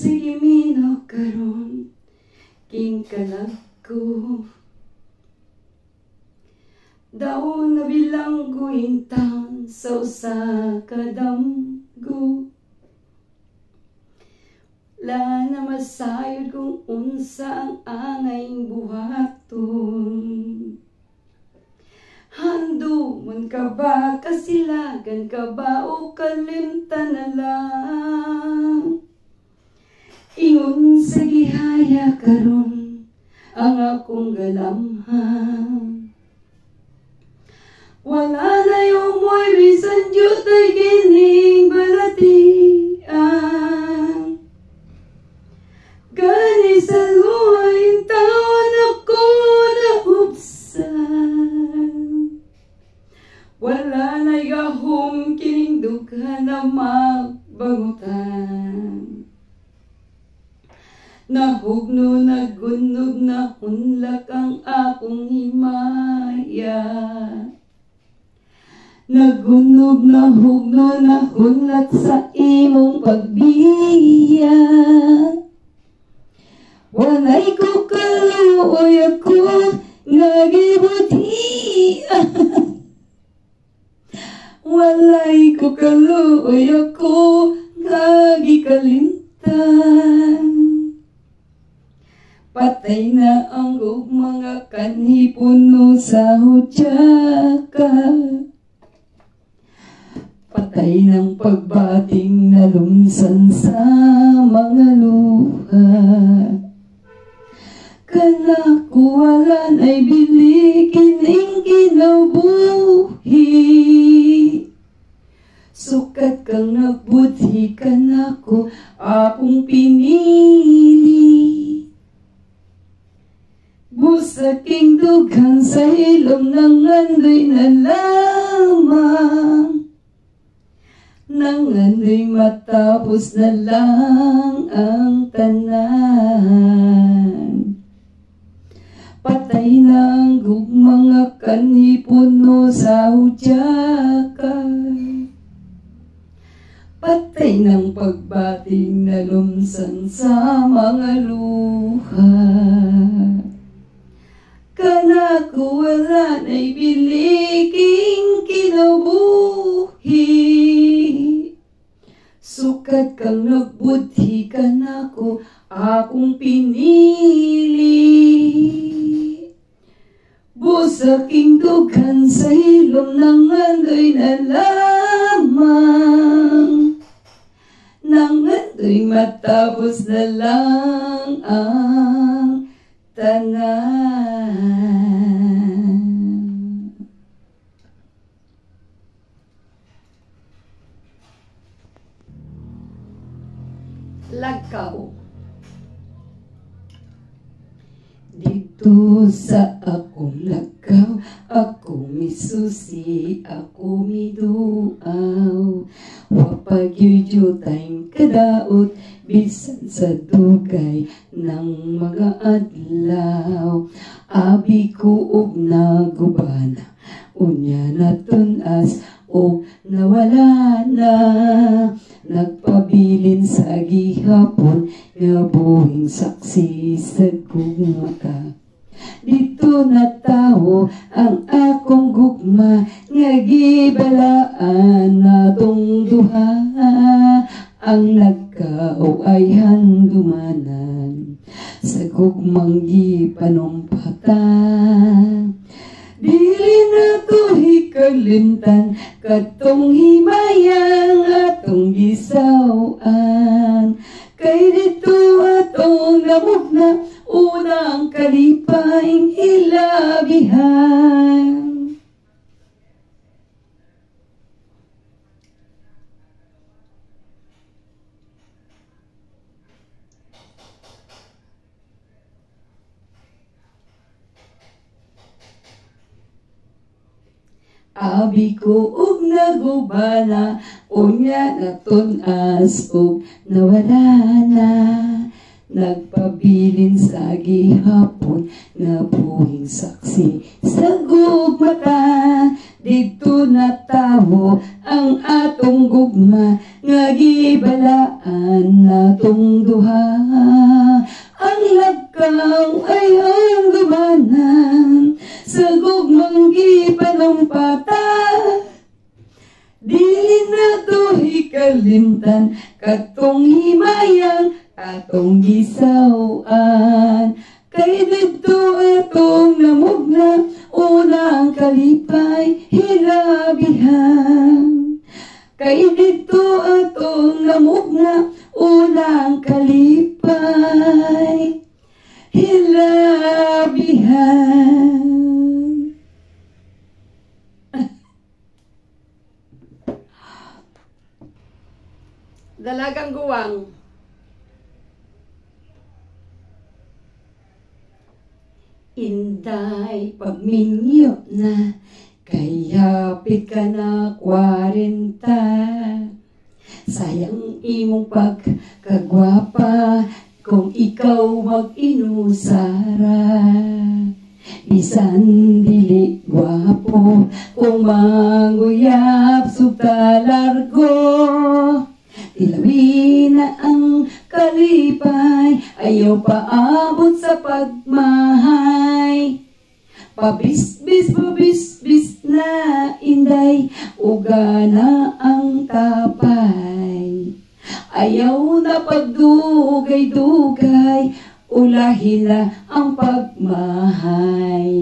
sige mino karon king kalag ko. Daw nabilang ko intaon sa usa ka damgo. La na masayod kung unsa ang angayng buhaton. Handumon ka ba, kasilagan ka ba, o kalimtan na lang? Ingon sa gihaya karon ang akong galamhan. Wala na yung mo'y bisan Diyos ay gining balatian. Gani sa luhay taon ako naubsan. Wala na yahong kining dughan na magbangutan. Nahugno, nagunog, nahunlak ang akong himaya. Nagunog, nahugno, nahunlak sa imong pagbiya. Walay ko kaluoy ako nga gibutian. Walay ko kaluoy ako nga gikalimtan. Patay na ang mga kanhi puno sa hudyaka. Patay ng pagbating na lumsan sa mga luha. Kanako wala na'y bili kining kinabuhi. Sukat kang nagbuti kanako akong pinili. Busaking dughan sa ilong ng andoy na lamang. Nang andoy matapos na lang ang tanan. Patay na ang mga kanhi puno sa hudyaka. Patay ng pagbating na lumsan sa mga luha. Kanako wala na'y biliking kinabuhi. Sukat kang nagbuti kanako akong pinili. Busaking dughan sa ilong ng andoy na lamang. Nang andoy matapos na lang ang tanan. Lagkaw. Dito sa akong lagkaw, ako misusi, ako miduaw. Wapagyudyo tayong kadaot, bisan sa dugay ng mga adlaw. Abi ko og nagubana, unya natunas o nawala na. Nagpabilin sa gihapon, nga buhing saksi sa gugmata. Dito na tao ang akong gugma, nga gibalaan natong duha. Ang lagkaw ay handumanan, sa gugmang gipanumpatan. Dili na to hikalimtan, katong himayang atong gisawan. Kay dito atong namugna, unang kalipayng hilabihan. Abi ko og nagubana, unya natunas og nawala na. Nagpabilin sa gihapon, nga buhing saksi sa gugmata. dito na tawo ang atong gugma nga gibalaan natong duha. Ang lakaw ay ang dumanan sa gugmang gipanumpata. Dili na to hikalimtan katong himayang atong gisawan. Kay dito atong namugna unang kalipay hilabihan. Kay dito atong namugna unang kalipay hilabihan. Dalagang Guwang. Inday pagminyo na, kayapit ka na 40. Sayang imong pagkagwapa, kung ikaw mag-inusara. Bisan dili gwapo, kung manguyap sugta largo. Tilawin na ang kalipay, ayaw paabot sa pagmahay. Pabis-bis na inday, uga na ang tapay. Ayaw na pagdugay-dugay, ulahin na ang pagmahay.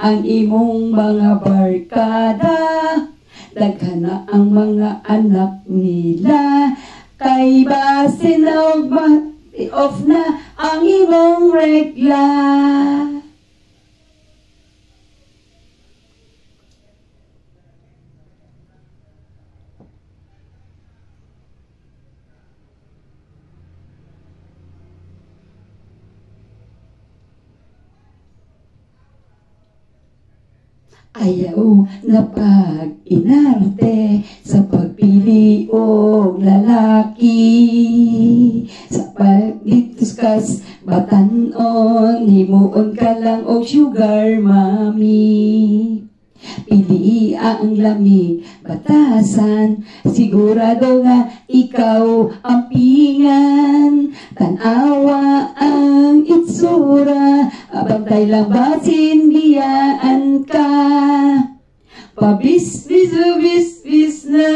Ang imong mga barkada, daghan na ang mga anak nila. Kay basin na off na ang imong regla. Ayaw na pag-inarte sa pagpili og lalaki. Sa pagdituskas batanon, himuon ka lang og sugar mommy. Pili ang lamig batasan, sigurado nga ikaw ang pingan. Tanawa ang itsura, abantay lang basin biyaan ka. Pabis-bis na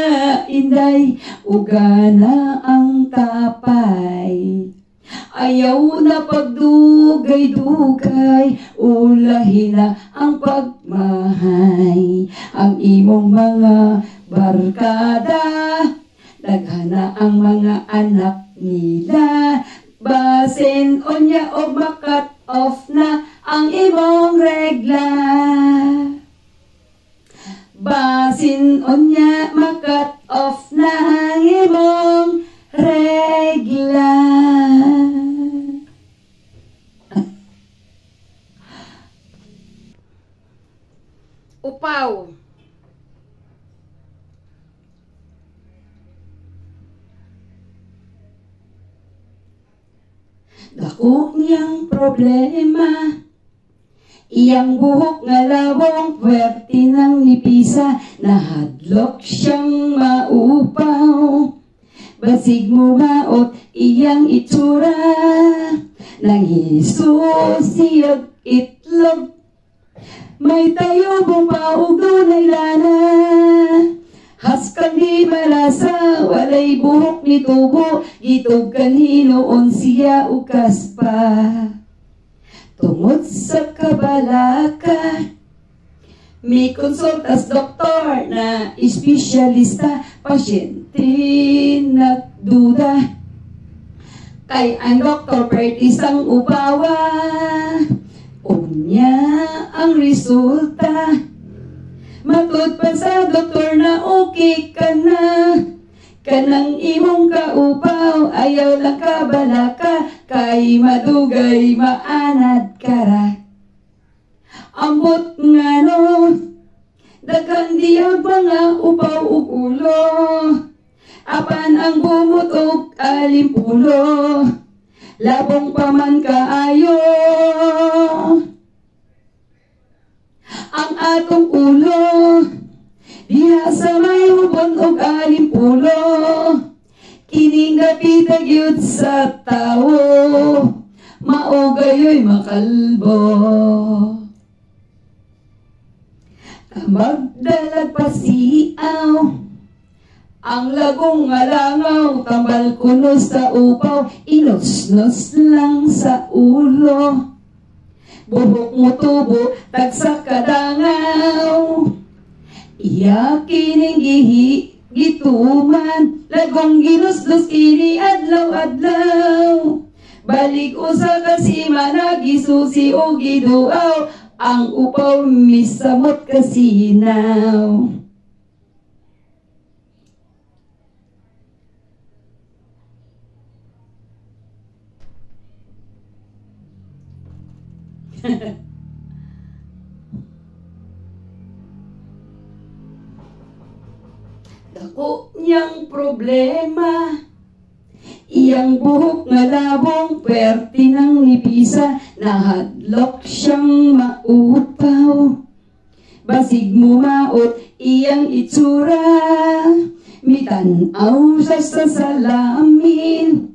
inday, uga na ang tapay. Ayaw na pagdugay-dugay, ulahin na ang pagmahay. Ang imong mga barkada, daghan na ang mga anak nila. Basin onya o makat off na ang imong regla. Basin onya makat off na ang imong regla. Upaw. Dako niyang problema, iyang buhok nga lawong puwerte ng nipisa, nahadlok siyang maupaw. Basig mo maot iyang itsura, nang Jesus siyag itlog. May tayo bumbaog dunay lana, haskang di malasa, walay buhok ni tubo, gitog kanhinoon siya ukas pa. Tungod sa kabalaka, may konsultas doktor na espesyalista, pasyente nagduda. Kay ang doktor pertis ang upawa, unya ang resulta. Matod pa sa doktor na okay ka na, kanang imong kaupaw, ayaw lang kabalaka, kay madugay maanad kara. Ambot nga no, daghang diyag mga upaw ug ulo, apan ang bumot og alimpulo, labong pa man kaayo. Ang atong ulo, hapon og alimpulo, kining gapitag yun sa tao, maugayoy makalbo. Magdalag pasiaw, ang lagong alangaw, tambal kunos sa upaw, inos-nos lang sa ulo. Buhok mo tubo, tagsa kadangaw, iyakin gituman, lagong ginos-nos kini adlaw-adlaw. Balik usa kasi managisusi o giduaw, ang upaw misamot kasinaw. Dako niyang problema, iyang buhok nga labong, pwerte ng nipisa, nahadlok siyang maupaw. Basig mo maot iyang itsura, mitanaw sa salamin,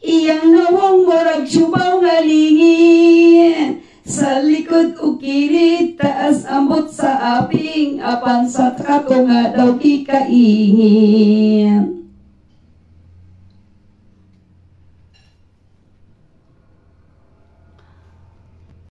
iyang nawong murag syubaw nga lingin. Sa likod o kirit, taas ambot sa aping, apan sa trato nga daw kikaingin.